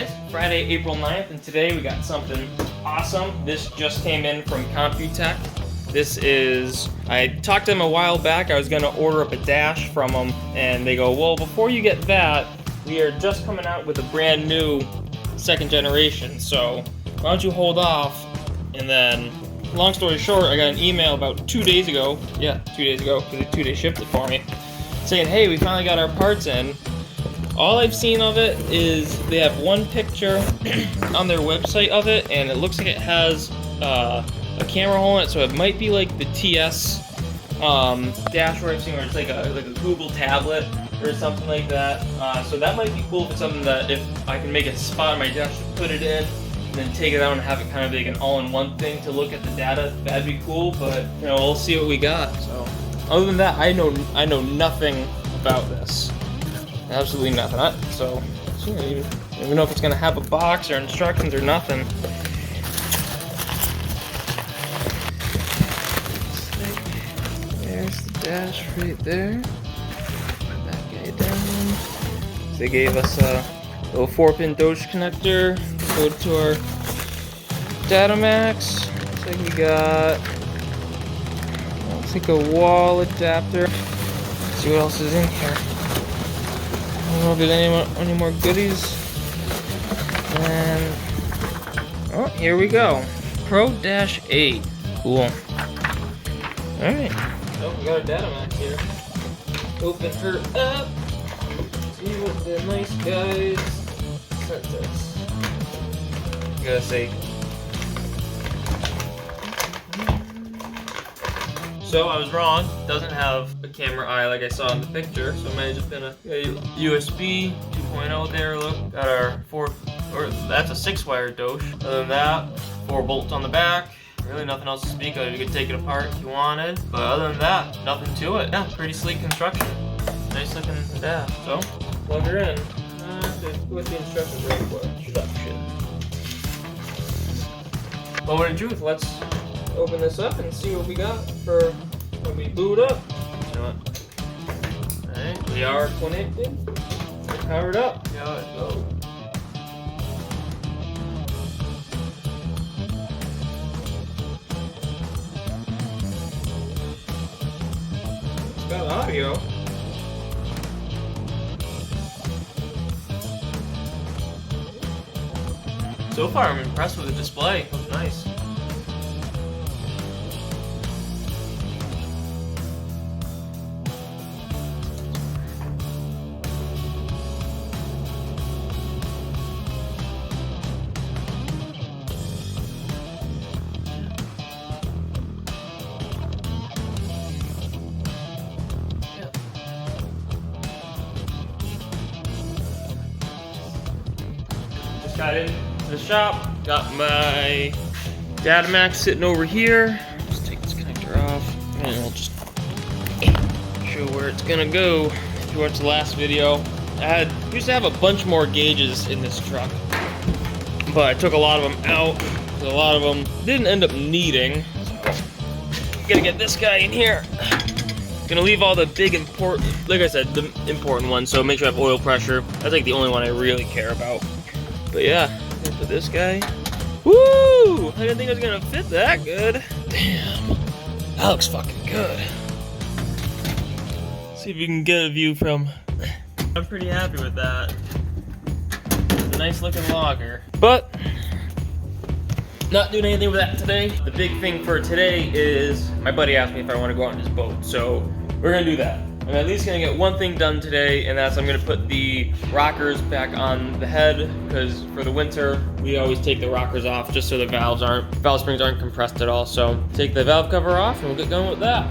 guys, Friday, April 9th, and today we got something awesome. This just came in from Computechs. This is, I talked to them a while back. I was gonna order up a dash from them, and they go, well, before you get that, we are just coming out with a brand new second generation, so why don't you hold off? And then, long story short, I got an email about 2 days ago, because they 2-day shipped it for me, saying, hey, we finally got our parts in. All I've seen of it is they have one picture on their website of it, and it looks like it has a camera hole in it, so it might be like the TS dashboard I've seen, where it's like a Google tablet or something like that. So that might be cool if it's something that if I can make a spot on my desk to put it in, and then take it out and have it kind of like an all-in-one thing to look at the data. That'd be cool, but you know, we'll see what we got. So other than that, I know nothing about this. Absolutely nothing. So I don't even know if it's gonna have a box or instructions or nothing. There's the dash right there. Put that guy down. So they gave us a little 4-pin Doge connector to go to our Datamaxxes. Looks like we got, looks like a wall adapter. Let's see what else is in here. I don't know if there's any more goodies. And oh, here we go. Pro-8. Cool. Alright. So we got our Datamaxxes here. Open her up. See what the nice guys sent us. I gotta say. So I was wrong. It doesn't have a camera eye like I saw in the picture. So it might have just been a USB 2.0 there. Look, got our that's a 6-wire Doge. Other than that, 4 bolts on the back. Really nothing else to speak of. You could take it apart if you wanted. But other than that, nothing to it. Yeah, pretty sleek construction. Nice looking dash. So, plug her in. With the instructions right for introduction. Moment of truth, let's open this up and see what we got for when we boot up. You know what? Alright, we are connected. We're powered up. See how it goes. It's got audio. So far, I'm impressed with the display. Looks nice. Just got into the shop, got my Datamaxxes sitting over here. Just take this connector off, and we'll just show where it's gonna go. If you watched the last video, I used to have a bunch more gauges in this truck, but I took a lot of them out. A lot of them didn't end up needing. So, gotta get this guy in here. Gonna leave all the big important, like I said, the important ones. So make sure I have oil pressure. That's like the only one I really care about. But yeah, for this guy. Woo! I didn't think I was gonna fit that good. Damn, that looks fucking good. See if you can get a view from. I'm pretty happy with that. It's a nice looking logger. But not doing anything with that today. The big thing for today is my buddy asked me if I want to go out on his boat, so we're gonna do that. I'm at least gonna get one thing done today, and that's I'm gonna put the rockers back on the head, because for the winter, we always take the rockers off just so the valve springs aren't compressed at all. So take the valve cover off and we'll get going with that.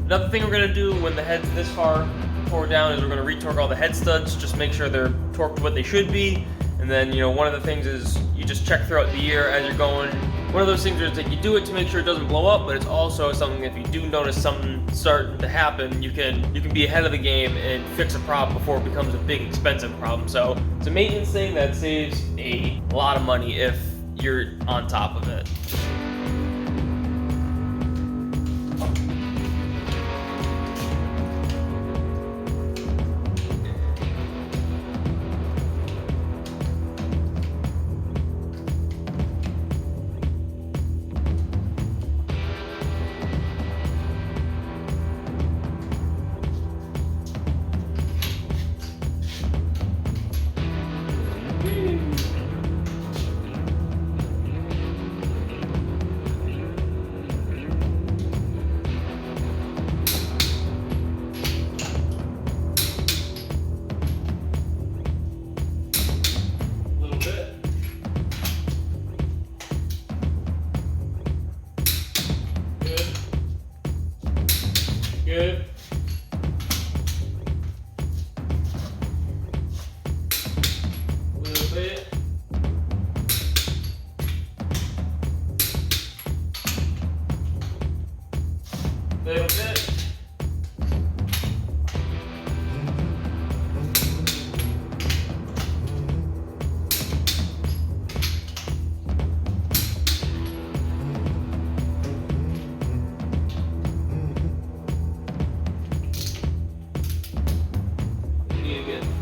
Another thing we're gonna do when the head's this far tore down is we're gonna retorque all the head studs, just make sure they're torqued what they should be. And then, you know, one of the things is you just check throughout the year as you're going. One of those things where it's like you do it to make sure it doesn't blow up, but it's also something if you do notice something starting to happen, you can be ahead of the game and fix a problem before it becomes a big expensive problem. So it's a maintenance thing that saves a lot of money if you're on top of it.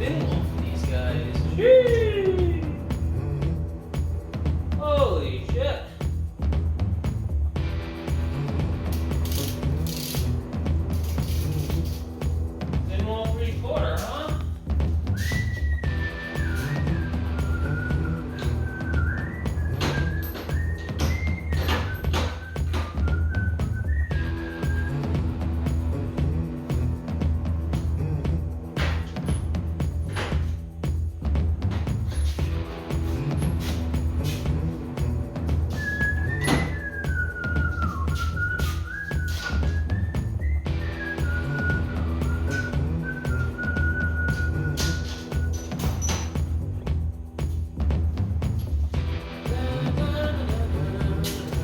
thin wall for these guys. Sheesh. Holy shit. Thin wall 3/4, huh?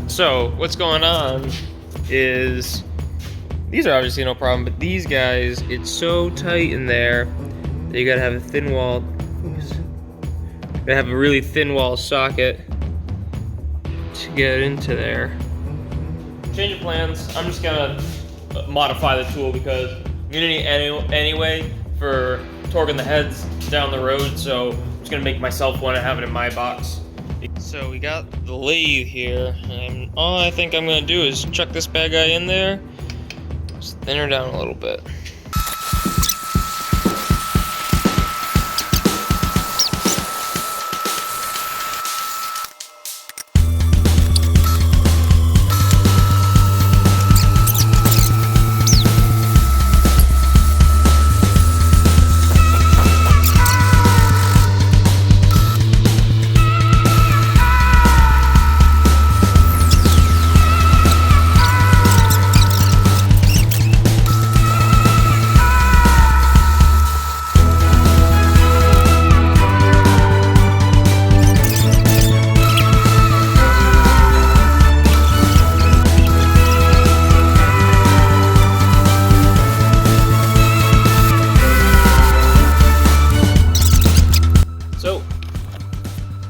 So what's going on is these are obviously no problem, but these guys, it's so tight in there that you gotta have a thin wall. Gotta have a really thin wall socket to get into there. Change of plans. I'm just gonna modify the tool because I'm gonna need it anyway for torquing the heads down the road. So I'm just gonna make myself one and have it in my box. So we got the lathe here, and all I think I'm gonna do is chuck this bad guy in there, just thin her down a little bit.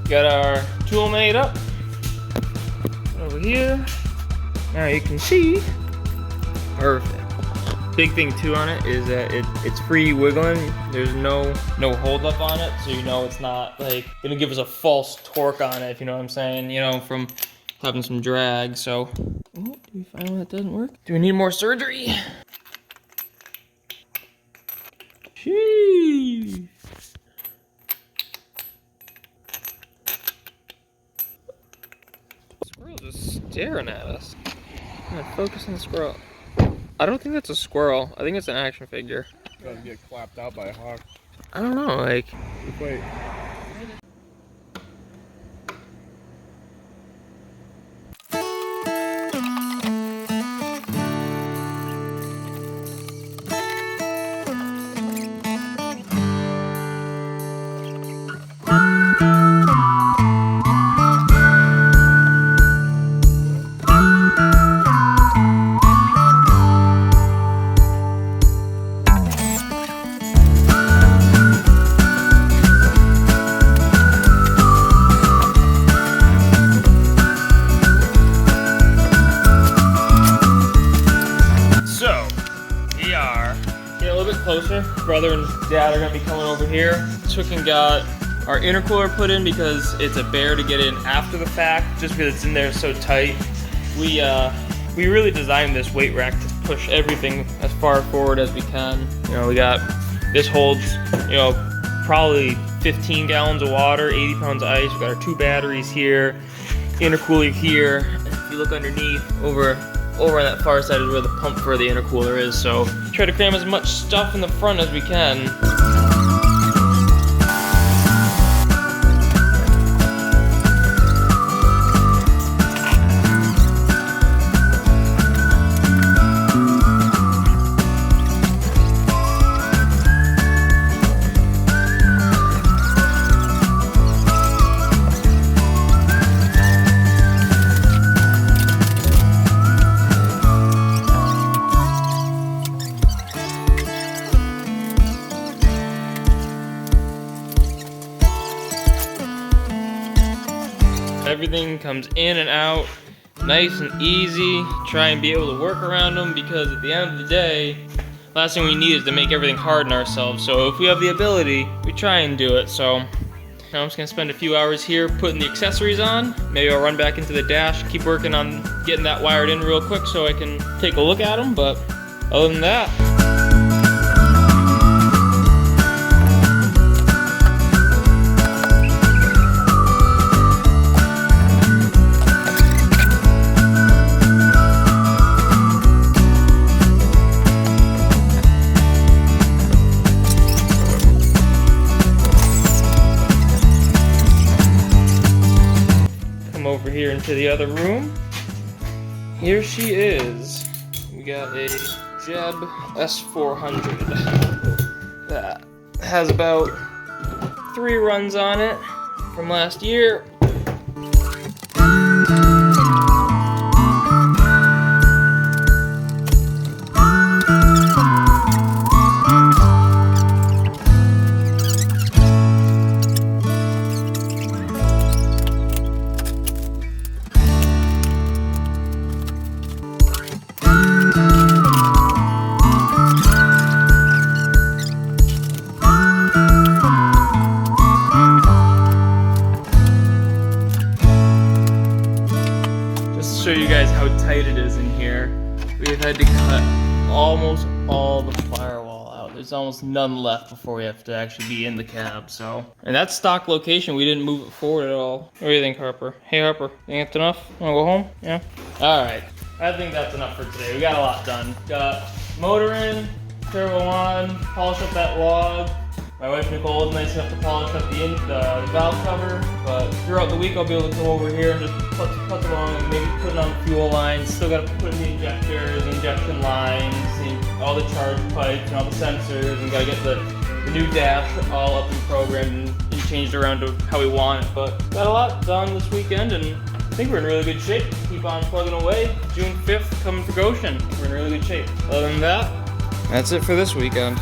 Got our tool made up over here. Now you can see, perfect. Big thing too on it is that it's free wiggling. There's no hold up on it, so you know it's not like gonna give us a false torque on it, if you know what I'm saying, you know, from having some drag. So, oh, do we find one that doesn't work? Do we need more surgery? Sheesh. Squirrel's just staring at us. Come on, focus on the squirrel. I don't think that's a squirrel. I think it's an action figure. Gonna get clapped out by a hawk. I don't know, like. Wait. Closer. Brother and dad are gonna be coming over here. Took and got our intercooler put in because it's a bear to get in after the fact, just because it's in there so tight. We really designed this weight rack to push everything as far forward as we can. You know, we got, this holds, you know, probably 15 gallons of water, 80 pounds of ice. We got our 2 batteries here, intercooler here. If you look underneath, over on that far side is where the pump for the intercooler is, so try to cram as much stuff in the front as we can. Everything comes in and out nice and easy. Try and be able to work around them, because at the end of the day, last thing we need is to make everything hard on ourselves. So if we have the ability, we try and do it. So now I'm just gonna spend a few hours here putting the accessories on. Maybe I'll run back into the dash, keep working on getting that wired in real quick so I can take a look at them. But other than that, over here into the other room. Here she is. We got a Jeb S400 that has about 3 runs on it from last year. Show you guys how tight it is in here. We've had to cut almost all the firewall out. There's almost none left before we have to actually be in the cab. So, and that's stock location. We didn't move it forward at all. What do you think, Harper? Hey, Harper, think that's enough? Wanna go home? Yeah. All right. I think that's enough for today. We got a lot done. Got motor in, turbo on, polish up that log. My wife Nicole was nice enough to polish up the valve cover, but throughout the week I'll be able to come over here and just putz along and maybe putting on fuel lines. Still got to put in the injectors, injection lines, and all the charge pipes and all the sensors, and got to get the new dash all up and programmed and changed around to how we want it. But got a lot done this weekend, and I think we're in really good shape. Keep on plugging away. June 5th coming for Goshen. We're in really good shape. Other than that, that's it for this weekend.